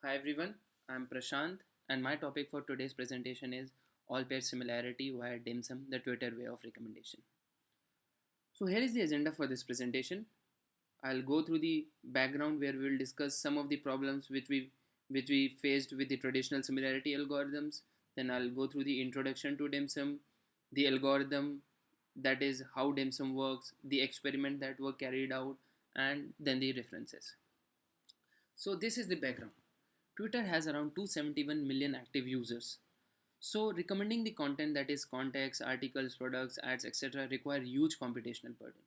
Hi everyone, I'm Prashant and my topic for today's presentation is all pair similarity via Dimsum, the Twitter way of recommendation. So here is the agenda for this presentation. I'll go through the background where we will discuss some of the problems which we faced with the traditional similarity algorithms. Then I'll go through the introduction to Dimsum, the algorithm, that is how Dimsum works, the experiment that were carried out, and then the references. So this is the background. Twitter has around 271 million active users. So recommending the content, that is contacts, articles, products, ads, etc. require huge computational burden.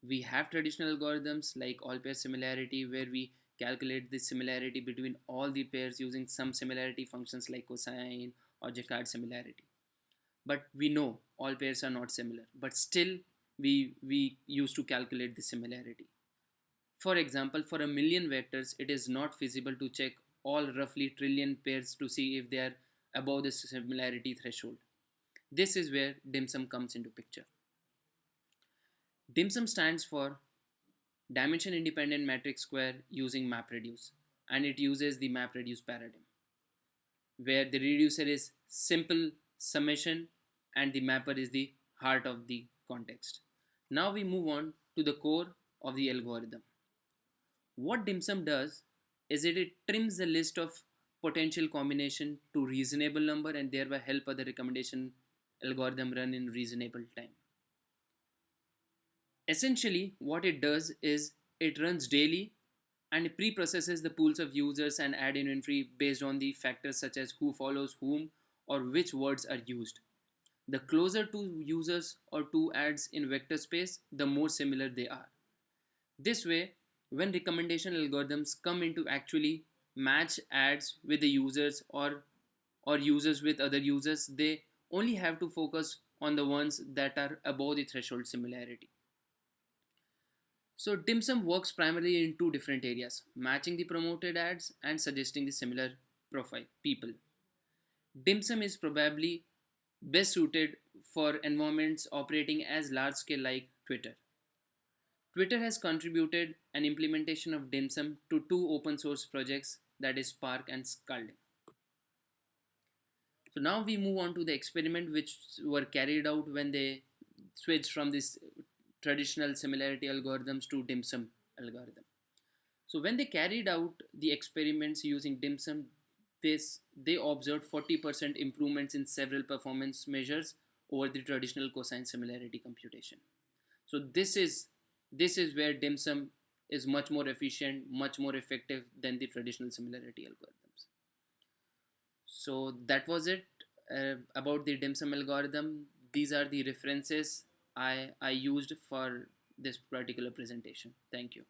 We have traditional algorithms like all pair similarity where we calculate the similarity between all the pairs using some similarity functions like cosine or Jaccard similarity. But we know all pairs are not similar, but still we used to calculate the similarity. For example, for a million vectors, it is not feasible to check all roughly trillion pairs to see if they are above the similarity threshold. This is where Dimsum comes into picture. Dimsum stands for dimension independent matrix square using MapReduce, and it uses the MapReduce paradigm where the reducer is simple summation and the mapper is the heart of the context. Now we move on to the core of the algorithm. What Dimsum does is it trims the list of potential combination to reasonable number and thereby help other recommendation algorithm run in reasonable time. Essentially, what it does is it runs daily and it pre-processes the pools of users and add inventory based on the factors such as who follows whom or which words are used. The closer to users or to ads in vector space, the more similar they are. This way, when recommendation algorithms come into actually match ads with the users or users with other users, they only have to focus on the ones that are above the threshold similarity. So Dimsum works primarily in two different areas, matching the promoted ads and suggesting the similar profile people. Dimsum is probably best suited for environments operating as large scale like Twitter. Twitter has contributed an implementation of Dimsum to two open source projects, that is Spark and Scalding. So now we move on to the experiment which were carried out when they switched from this traditional similarity algorithms to Dimsum algorithm. So when they carried out the experiments using Dimsum, they observed 40% improvements in several performance measures over the traditional cosine similarity computation. So this is where Dimsum is much more efficient, much more effective than the traditional similarity algorithms. So that was it about the Dimsum algorithm. These are the references I used for this particular presentation. Thank you.